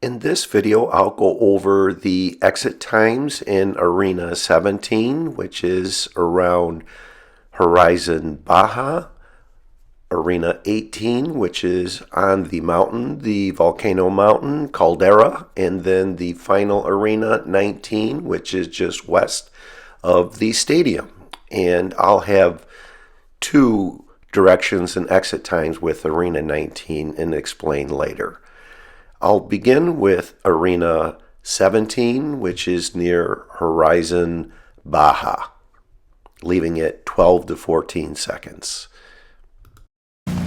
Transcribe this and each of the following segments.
In this video, I'll go over the exit times in Arena 17, which is around Horizon Baja, Arena 18, which is on the mountain, the volcano mountain, Caldera, and then the final Arena 19, which is just west of the stadium. And I'll have two directions and exit times with Arena 19 and explain later. I'll begin with Arena 17, which is near Horizon Baja, leaving it 12 to 14 seconds. I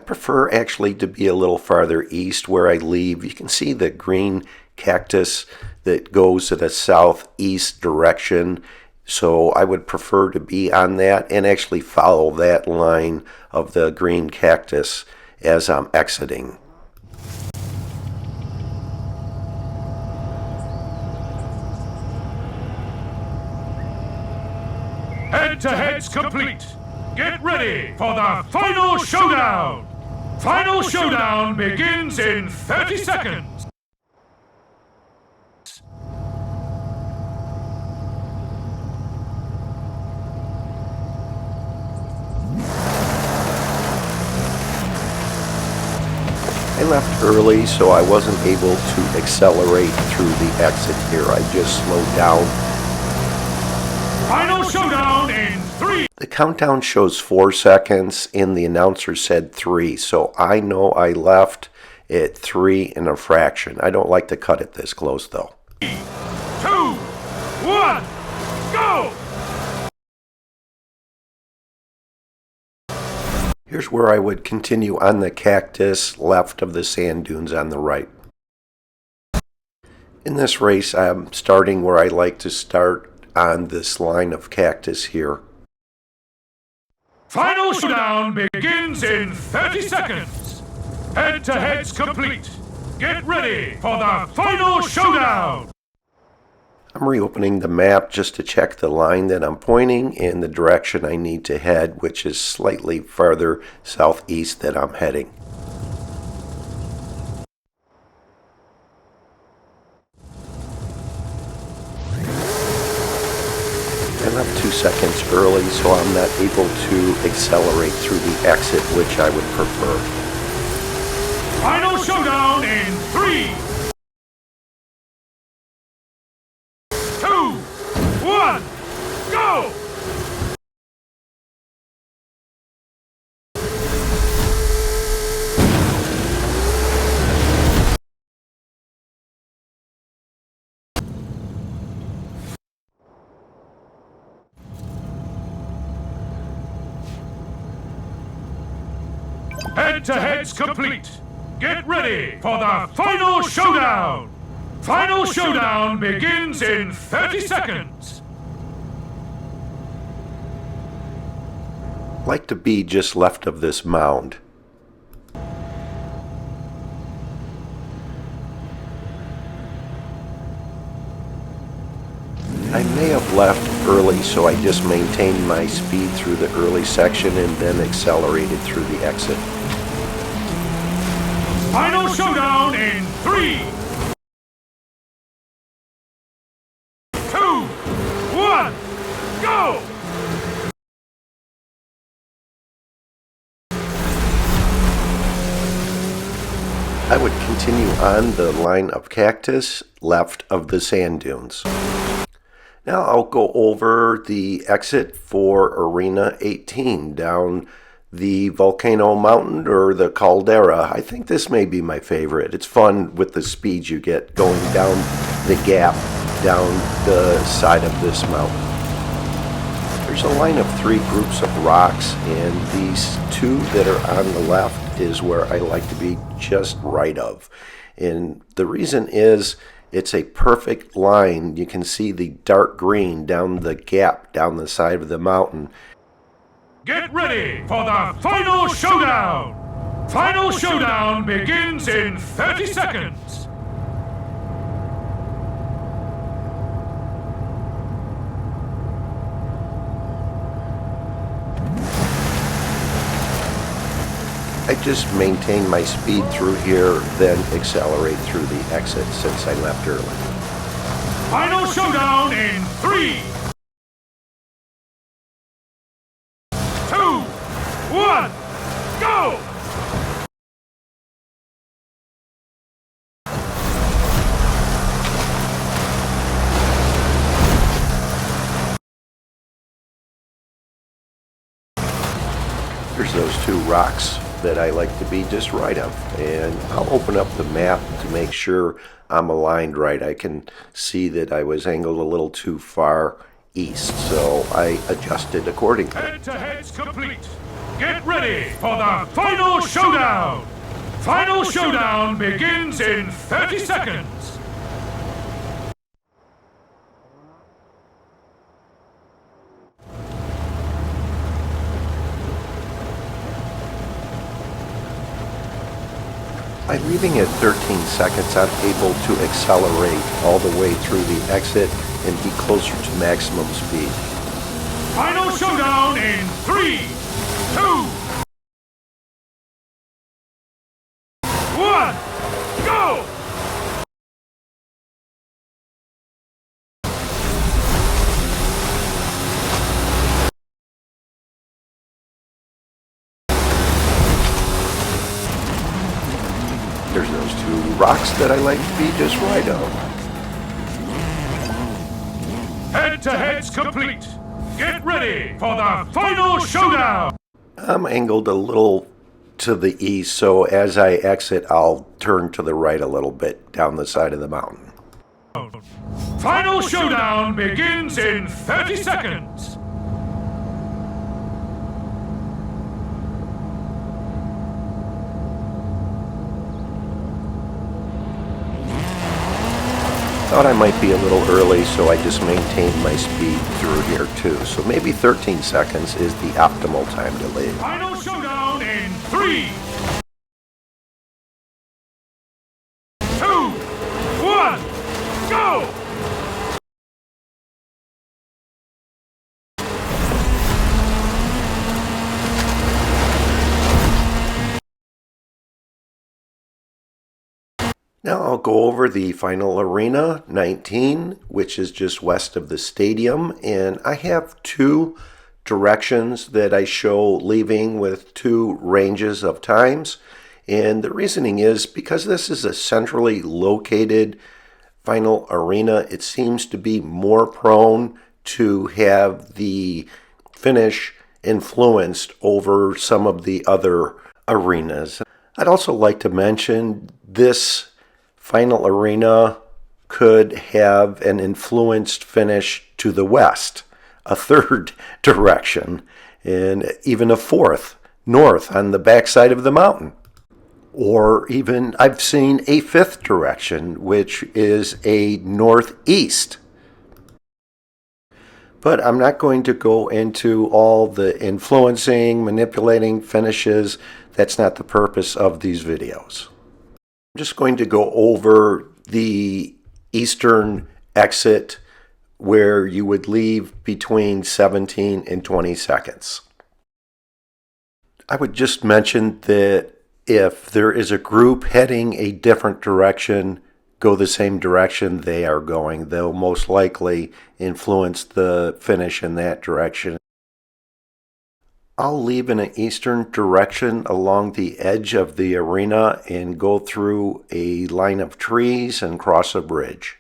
prefer actually to be a little farther east where I leave. You can see the green cactus that goes to the southeast direction. So I would prefer to be on that and actually follow that line of the green cactus as I'm exiting. Head-to-head's complete. Get ready for the final showdown. Final showdown begins in 30 seconds. I left early, so I wasn't able to accelerate through the exit here. I just slowed down. Final showdown in 3. The countdown shows 4 seconds, and the announcer said 3, so I know I left at 3 and a fraction. I don't like to cut it this close, though. 3, 2, 1, go! Here's where I would continue on the cactus left of the sand dunes on the right. In this race, I'm starting where I like to start on this line of cactus here. Final showdown begins in 30 seconds. Head-to-head's complete. Get ready for the final showdown. I'm reopening the map just to check the line that I'm pointing and the direction I need to head, which is slightly farther southeast that I'm heading. I left 2 seconds early, so I'm not able to accelerate through the exit, which I would prefer. Final showdown in 3, 2, 1, go! Head-to-head's complete. Get ready for the final showdown. Final showdown begins in 30 seconds. I'd like to be just left of this mound. I may have left early, so I just maintained my speed through the early section and then accelerated through the exit. Final showdown in 3, 2, 1, go! I would continue on the line of cactus left of the sand dunes. Now I'll go over the exit for Arena 18 down the volcano mountain or the caldera. I think this may be my favorite. It's fun with the speed you get going down the gap down the side of this mountain. There's a line of 3 groups of rocks, and these 2 that are on the left is where I like to be just right of. And the reason is it's a perfect line. You can see the dark green down the gap down the side of the mountain. Get ready for the final showdown. Final showdown begins in 30 seconds. I just maintain my speed through here, then accelerate through the exit since I left early. Final showdown in 3, 2, 1, go! There's those two rocks that I like to be just right of, and I'll open up the map to make sure I'm aligned right. I can see that I was angled a little too far east, so I adjusted accordingly. Head-to-head's complete. Get ready for the final showdown! Final showdown begins in 30 seconds. By leaving at 13 seconds, I'm able to accelerate all the way through the exit and be closer to maximum speed. Final showdown in 3, 2, 1, go! There's those two rocks that I like to be just right of. Head-to-head's complete. Get ready for the final showdown! I'm angled a little to the east, so as I exit, I'll turn to the right a little bit down the side of the mountain. Final showdown begins in 30 seconds. Thought I might be a little early, so I just maintained my speed through here too. So maybe 13 seconds is the optimal time to leave. Final showdown in 3, 2, 1, go! Now I'll go over the final arena, 19, which is just west of the stadium, and I have two directions that I show leaving with two ranges of times. And the reasoning is because this is a centrally located final arena, it seems to be more prone to have the finish influenced over some of the other arenas. I'd also like to mention this final arena could have an influenced finish to the west, a third direction, and even a fourth, north on the backside of the mountain. Or even I've seen a fifth direction, which is a northeast. But I'm not going to go into all the influencing, manipulating finishes. That's not the purpose of these videos. I'm just going to go over the eastern exit where you would leave between 17 and 20 seconds. I would just mention that if there is a group heading a different direction, go the same direction they are going. They'll most likely influence the finish in that direction. I'll leave in an eastern direction along the edge of the arena and go through a line of trees and cross a bridge.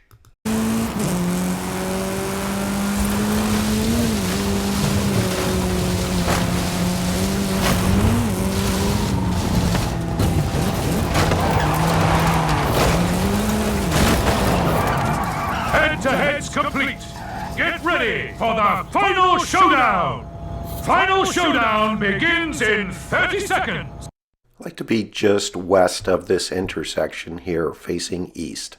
Head-to-head's complete. Get ready for the final showdown! Final showdown begins in 30 seconds. I like to be just west of this intersection here, facing east.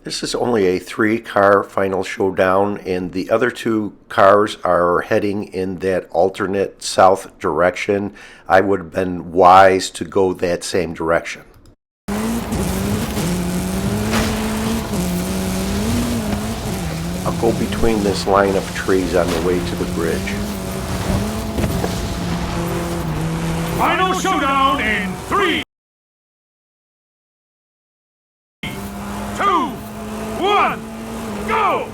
This is only a 3-car final showdown, and the other 2 cars are heading in that alternate south direction. I would have been wise to go that same direction. go between this line of trees on the way to the bridge. Final showdown in 3, 2, 1, go!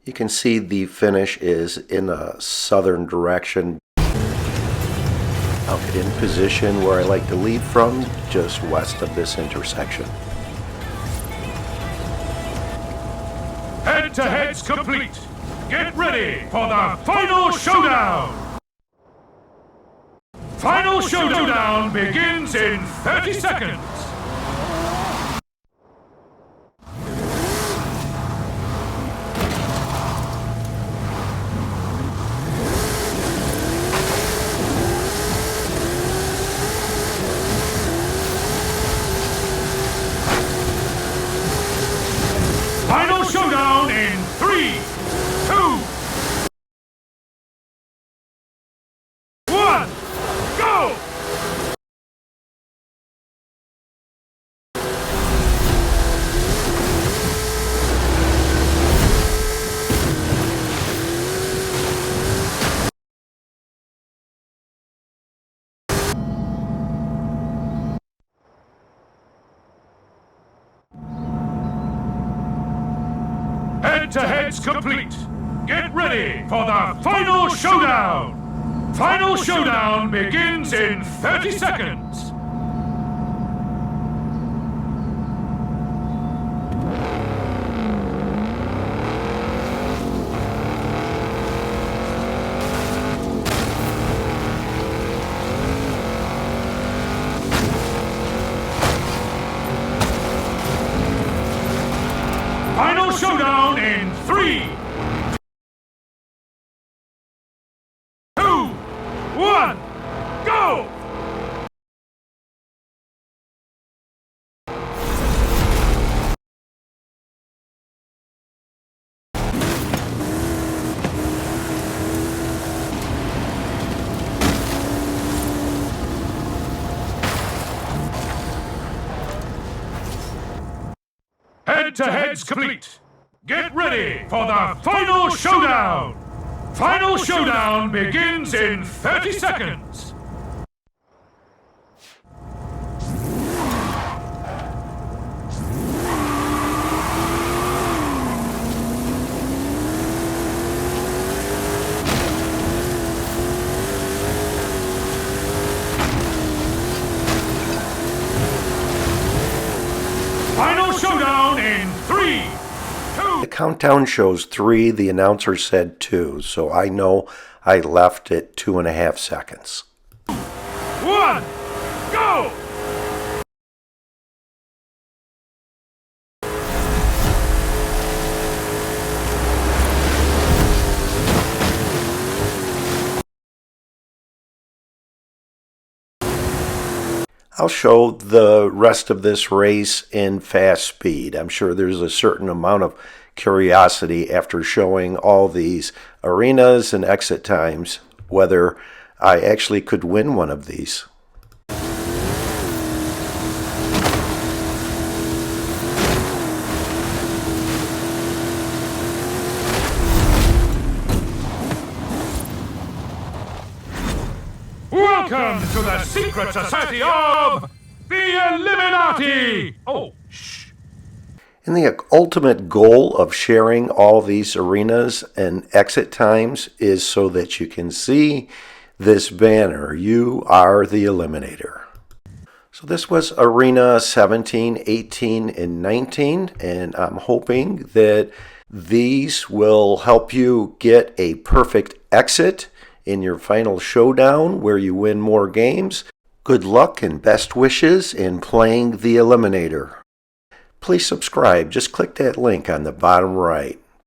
You can see the finish is in a southern direction. I'll get in position where I like to lead from, just west of this intersection. Head-to-heads complete. Get ready for the final showdown! Final showdown begins in 30 seconds. Final showdown in 3, 2, 1, go! Head-to-heads complete. Get ready for the final showdown. Final showdown begins in 30 seconds. Final showdown in 3, 2, 1, go! Head-to-heads complete. Get ready for the final showdown. Final showdown begins in 30 seconds. Final showdown in 3, 2. The countdown shows 3, the announcer said 2, so I know I left at 2.5 seconds. 1, go! I'll show the rest of this race in fast speed. I'm sure there's a certain amount of curiosity after showing all these arenas and exit times, whether I actually could win one of these. Welcome to the secret society of the Illuminati! Oh, shh. And the ultimate goal of sharing all these arenas and exit times is so that you can see this banner, "You are the Eliminator." So this was Arena 17, 18, and 19, and I'm hoping that these will help you get a perfect exit in your final showdown where you win more games. Good luck and best wishes in playing the Eliminator. Please subscribe. Just click that link on the bottom right.